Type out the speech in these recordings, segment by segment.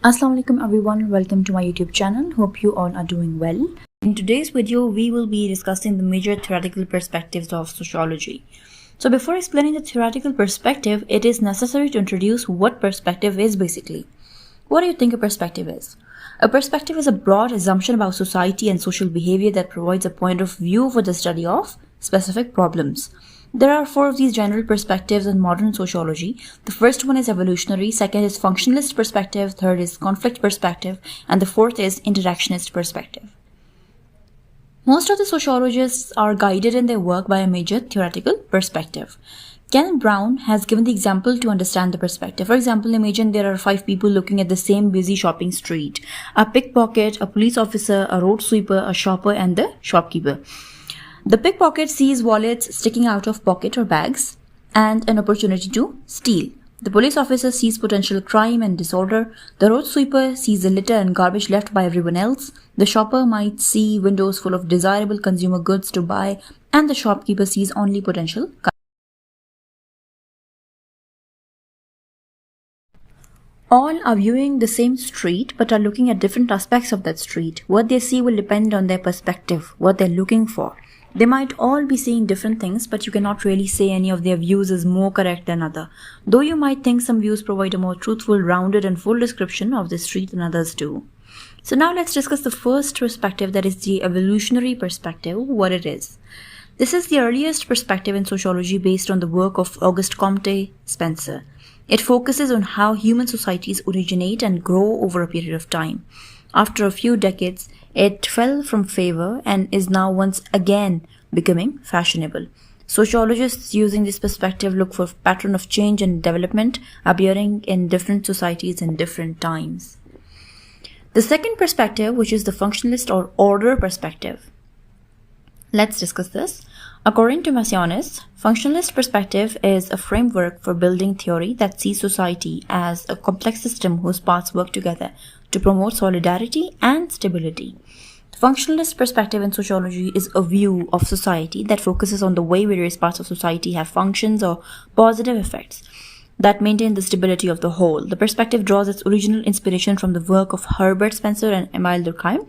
Assalamu alaikum everyone, welcome to my YouTube channel. Hope you all are doing well. In today's video, we will be discussing the major theoretical perspectives of sociology. So before explaining the theoretical perspective, it is necessary to introduce what perspective is basically. What do you think a perspective is? A perspective is a broad assumption about society and social behavior that provides a point of view for the study of specific problems. There are four of these general perspectives in modern sociology. The first one is evolutionary, second is functionalist perspective, third is conflict perspective, and the fourth is interactionist perspective. Most of the sociologists are guided in their work by a major theoretical perspective. Ken Brown has given the example to understand the perspective. For example, imagine there are 5 people looking at the same busy shopping street: a pickpocket, a police officer, a road sweeper, a shopper, and the shopkeeper. The pickpocket sees wallets sticking out of pocket or bags and an opportunity to steal. The police officer sees potential crime and disorder. The road sweeper sees the litter and garbage left by everyone else. The shopper might see windows full of desirable consumer goods to buy, and the shopkeeper sees only potential. All are viewing the same street but are looking at different aspects of that street. What they see will depend on their perspective, what they're looking for. They might all be seeing different things, but you cannot really say any of their views is more correct than other. Though you might think some views provide a more truthful, rounded and full description of the street than others do. So now let's discuss the first perspective, that is the evolutionary perspective, what it is. This is the earliest perspective in sociology based on the work of Auguste Comte Spencer. It focuses on how human societies originate and grow over a period of time. After a few decades, it fell from favor and is now once again becoming fashionable. Sociologists using this perspective look for a pattern of change and development appearing in different societies in different times. The second perspective, which is the functionalist or order perspective. Let's discuss this. According to Sociologists, functionalist perspective is a framework for building theory that sees society as a complex system whose parts work together to promote solidarity and stability. The functionalist perspective in sociology is a view of society that focuses on the way various parts of society have functions or positive effects that maintain the stability of the whole. The perspective draws its original inspiration from the work of Herbert Spencer and Emile Durkheim.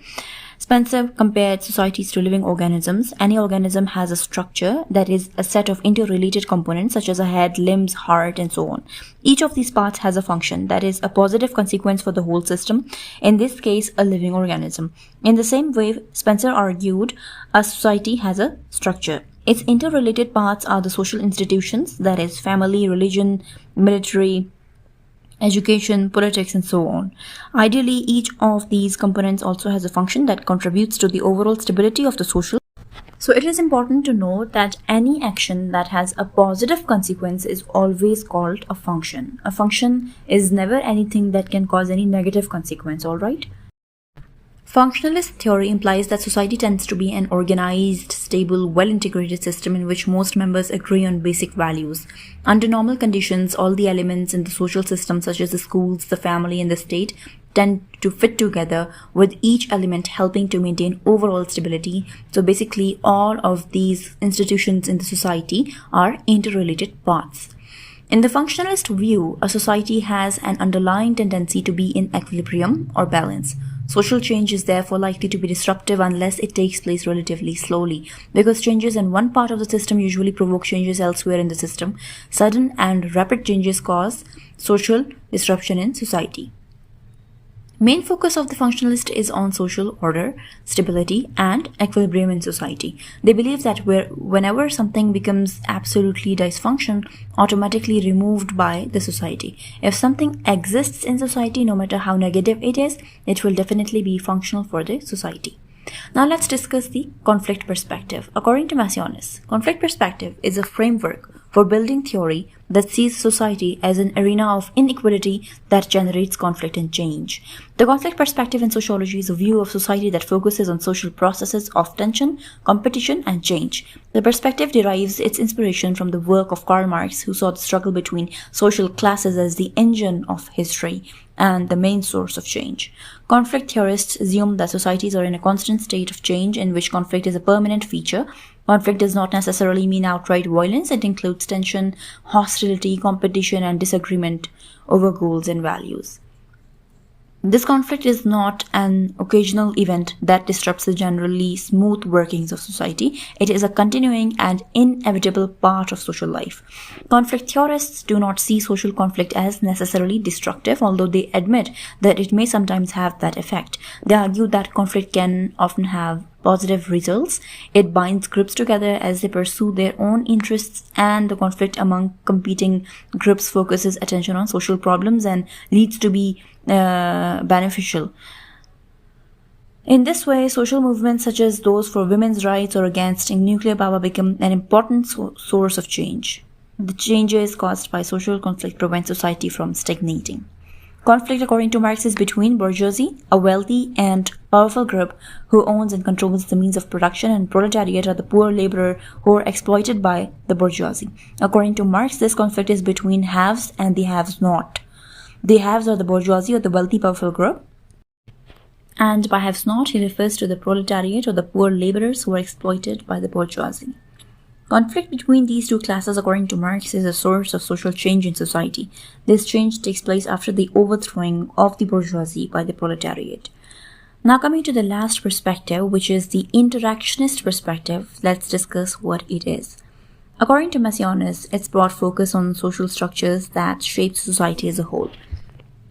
Spencer compared societies to living organisms. Any organism has a structure, that is, a set of interrelated components such as a head, limbs, heart, and so on. Each of these parts has a function, that is, a positive consequence for the whole system, in this case, a living organism. In the same way, Spencer argued, a society has a structure. Its interrelated parts are the social institutions, that is, family, religion, military, education, politics, and so on. Ideally, each of these components also has a function that contributes to the overall stability of the social. So it is important to note that any action that has a positive consequence is always called a function. A function is never anything that can cause any negative consequence, alright? Functionalist theory implies that society tends to be an organized, stable, well-integrated system in which most members agree on basic values. Under normal conditions, all the elements in the social system, such as the schools, the family, and the state, tend to fit together, with each element helping to maintain overall stability. So basically, all of these institutions in the society are interrelated parts. In the functionalist view, a society has an underlying tendency to be in equilibrium or balance. Social change is therefore likely to be disruptive unless it takes place relatively slowly, because changes in one part of the system usually provoke changes elsewhere in the system. Sudden and rapid changes cause social disruption in society. Main focus of the functionalist is on social order, stability, and equilibrium in society. They believe that whenever something becomes absolutely dysfunction, automatically removed by the society. If something exists in society, no matter how negative it is, it will definitely be functional for the society. Now let's discuss the conflict perspective. According to Sociology, conflict perspective is a framework for building theory that sees society as an arena of inequality that generates conflict and change. The conflict perspective in sociology is a view of society that focuses on social processes of tension, competition, and change. The perspective derives its inspiration from the work of Karl Marx, who saw the struggle between social classes as the engine of history and the main source of change. Conflict theorists assume that societies are in a constant state of change in which conflict is a permanent feature. Conflict does not necessarily mean outright violence. It includes tension, hostility, competition, and disagreement over goals and values. This conflict is not an occasional event that disrupts the generally smooth workings of society. It is a continuing and inevitable part of social life. Conflict theorists do not see social conflict as necessarily destructive, although they admit that it may sometimes have that effect. They argue that conflict can often have positive results. It binds groups together as they pursue their own interests, and the conflict among competing groups focuses attention on social problems and leads to be beneficial. In this way, social movements such as those for women's rights or against nuclear power become an important source of change. The changes caused by social conflict prevent society from stagnating. Conflict, according to Marx, is between bourgeoisie, a wealthy and powerful group who owns and controls the means of production, and proletariat, or the poor laborer who are exploited by the bourgeoisie. According to Marx, this conflict is between haves and the haves-not. The haves are the bourgeoisie or the wealthy powerful group, and by haves-not he refers to the proletariat or the poor laborers who are exploited by the bourgeoisie. Conflict between these two classes, according to Marx, is a source of social change in society. This change takes place after the overthrowing of the bourgeoisie by the proletariat. Now coming to the last perspective, which is the interactionist perspective, let's discuss what it is. According to Messianis, its broad focus on social structures that shape society as a whole.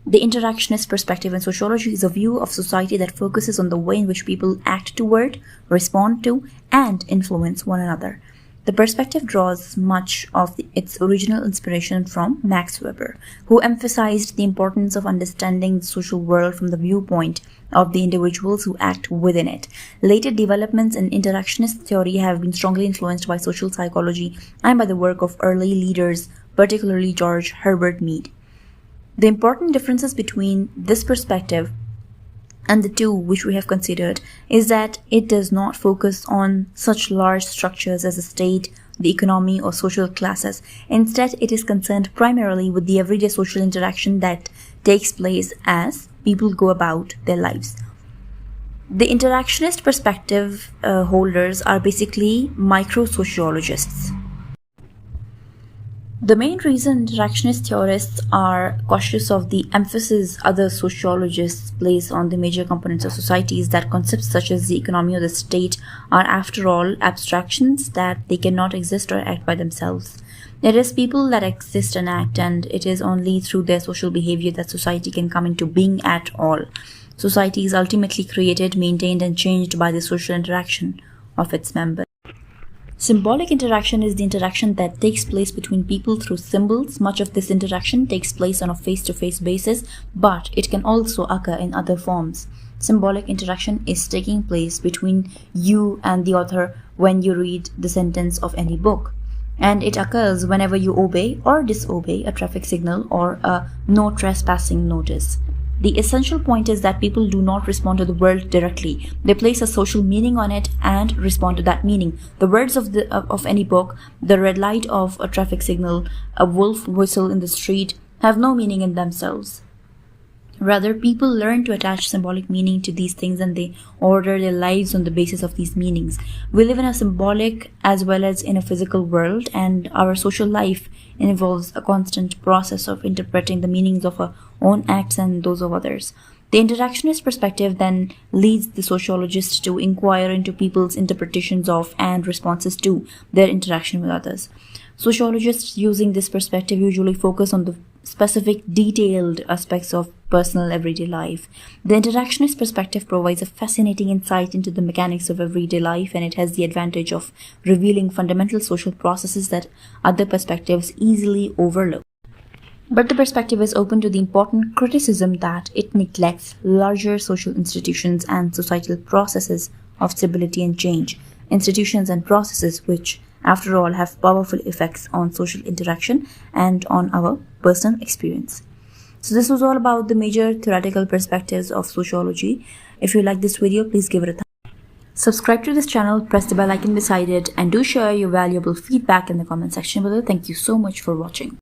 The interactionist perspective in sociology is a view of society that focuses on the way in which people act toward, respond to, and influence one another. The perspective draws much of its original inspiration from Max Weber, who emphasized the importance of understanding the social world from the viewpoint of the individuals who act within it. Later developments in interactionist theory have been strongly influenced by social psychology and by the work of early leaders, particularly George Herbert Mead. The important differences between this perspective and the two which we have considered is that it does not focus on such large structures as the state, the economy, or social classes. Instead, it is concerned primarily with the everyday social interaction that takes place as people go about their lives. The interactionist perspective holders are basically micro-sociologists. The main reason interactionist theorists are cautious of the emphasis other sociologists place on the major components of society is that concepts such as the economy or the state are, after all, abstractions that they cannot exist or act by themselves. It is people that exist and act, and it is only through their social behavior that society can come into being at all. Society is ultimately created, maintained, and changed by the social interaction of its members. Symbolic interaction is the interaction that takes place between people through symbols. Much of this interaction takes place on a face-to-face basis, but it can also occur in other forms. Symbolic interaction is taking place between you and the author when you read the sentence of any book, and it occurs whenever you obey or disobey a traffic signal or a no trespassing notice. The essential point is that people do not respond to the world directly. They place a social meaning on it and respond to that meaning. The words of any book, the red light of a traffic signal, a wolf whistle in the street have no meaning in themselves. Rather, people learn to attach symbolic meaning to these things, and they order their lives on the basis of these meanings. We live in a symbolic as well as in a physical world, and our social life involves a constant process of interpreting the meanings of our own acts and those of others. The interactionist perspective then leads the sociologist to inquire into people's interpretations of and responses to their interaction with others. Sociologists using this perspective usually focus on the specific detailed aspects of personal everyday life. The interactionist perspective provides a fascinating insight into the mechanics of everyday life, and it has the advantage of revealing fundamental social processes that other perspectives easily overlook. But the perspective is open to the important criticism that it neglects larger social institutions and societal processes of stability and change, institutions and processes which, after all, have powerful effects on social interaction and on our personal experience. So this was all about the major theoretical perspectives of sociology. If you like this video, please give it a thumbs up. Subscribe to this channel, press the bell icon beside it, and do share your valuable feedback in the comment section below. Thank you so much for watching.